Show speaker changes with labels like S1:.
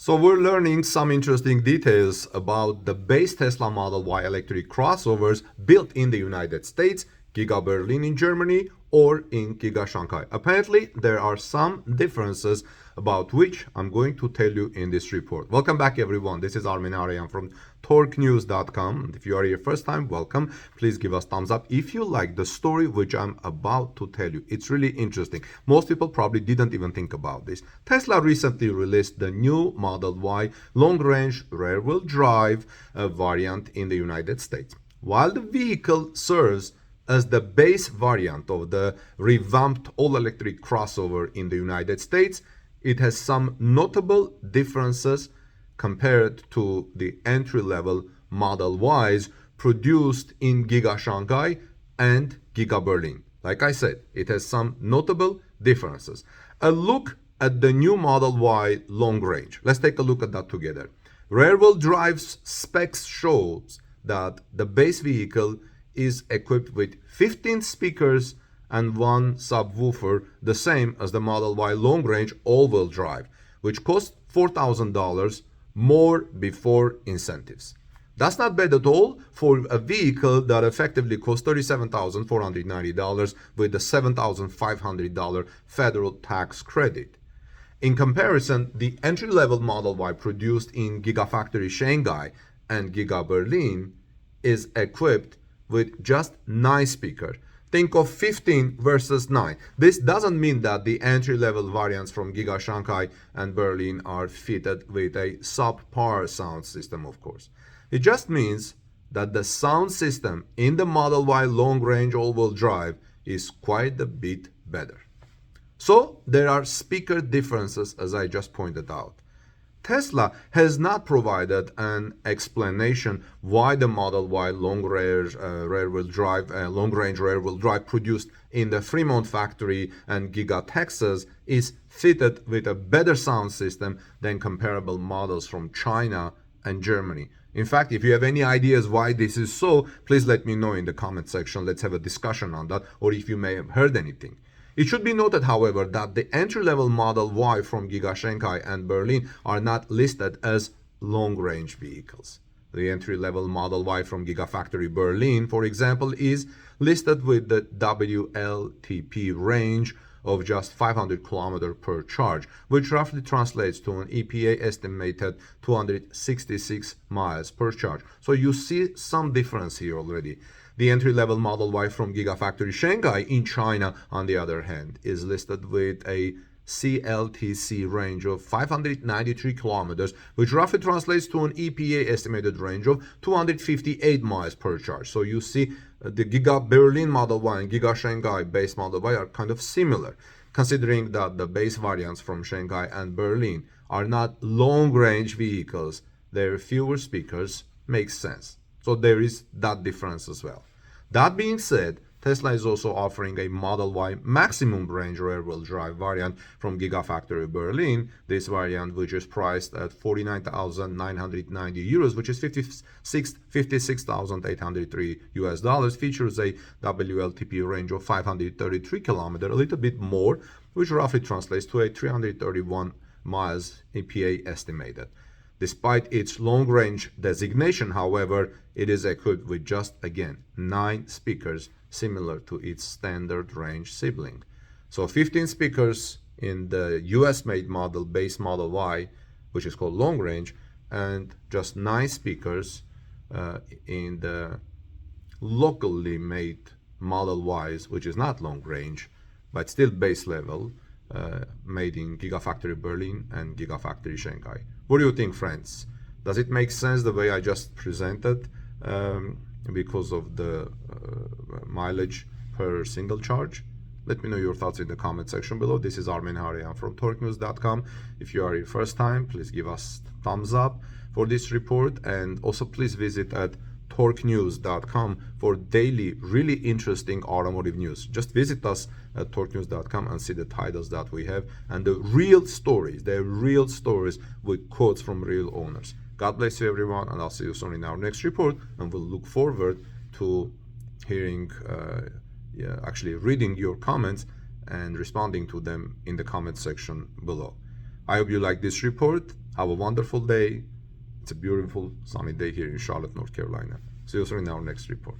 S1: So we're learning some interesting details about the base Tesla Model Y electric crossovers built in the United States, Giga Berlin in Germany, or in Giga Shanghai. Apparently, there are some differences about which I'm going to tell you in this report. Welcome back, everyone. This is Armin Aryan from torquenews.com. If you are here first time, welcome. Please give us thumbs up if you like the story which I'm about to tell you. It's really interesting. Most people probably didn't even think about this. Tesla recently released the new Model Y long-range rear-wheel drive variant in the United States. While the vehicle serves as the base variant of the revamped all-electric crossover in the United States, it has some notable differences compared to the entry-level Model Ys produced in Giga Shanghai and Giga Berlin. Like I said, it has some notable differences. A look at the new Model Y long range. Let's take a look at that together. Rear-wheel drive specs shows that the base vehicle is equipped with 15 speakers and one subwoofer, the same as the Model Y long-range all-wheel drive, which cost $4,000 more before incentives. That's not bad at all for a vehicle that effectively costs $37,490 with the $7,500 federal tax credit. In comparison, the entry-level Model Y produced in Gigafactory Shanghai and Giga Berlin is equipped with just 9 speakers. Think of 15 versus 9. This doesn't mean that the entry-level variants from Giga Shanghai and Berlin are fitted with a subpar sound system, of course. It just means that the sound system in the Model Y long-range all-wheel drive is quite a bit better. So there are speaker differences, as I just pointed out. Tesla has not provided an explanation why the Model Y long-range rear-wheel drive produced in the Fremont factory and Giga, Texas is fitted with a better sound system than comparable models from China and Germany. In fact, if you have any ideas why this is so, please let me know in the comment section. Let's have a discussion on that, or if you may have heard anything. It should be noted, however, that the entry-level Model Y from Giga Shanghai and Berlin are not listed as long-range vehicles. The entry-level Model Y from Gigafactory Berlin, for example, is listed with the WLTP range of just 500 km per charge, which roughly translates to an EPA-estimated 266 miles per charge. So you see some difference here already. The entry-level Model Y from Gigafactory Shanghai in China, on the other hand, is listed with a CLTC range of 593 kilometers, which roughly translates to an EPA-estimated range of 258 miles per charge. So you see the Giga Berlin Model Y and Giga Shanghai base Model Y are kind of similar, considering that the base variants from Shanghai and Berlin are not long-range vehicles. Their fewer speakers makes sense. So there is that difference as well. That being said, Tesla is also offering a Model Y maximum range rear-wheel drive variant from Gigafactory Berlin. This variant, which is priced at 49,990 euros, which is 56,803 US dollars, features a WLTP range of 533 kilometers, a little bit more, which roughly translates to a 331 miles EPA estimated. Despite its long-range designation, however, it is equipped with just, again, 9 speakers, similar to its standard range sibling. So 15 speakers in the US-made model, base Model Y, which is called long range, and just 9 speakers in the locally made Model Ys, which is not long range, but still base level, made in Gigafactory Berlin and Gigafactory Shanghai. What do you think, friends? Does it make sense the way I just presented because of the mileage per single charge? Let me know your thoughts in the comment section below. This is Armin Aryan from torquenews.com. If you are here first time, please give us thumbs up for this report, and also please visit at torquenews.com for daily, really interesting automotive news. Just visit us at torquenews.com and see the titles that we have and the real stories. They're real stories with quotes from real owners. God bless you, everyone, and I'll see you soon in our next report. And we'll look forward to hearing, actually reading your comments and responding to them in the comment section below. I hope you like this report. Have a wonderful day. It's a beautiful sunny day here in Charlotte, North Carolina. See you soon in our next report.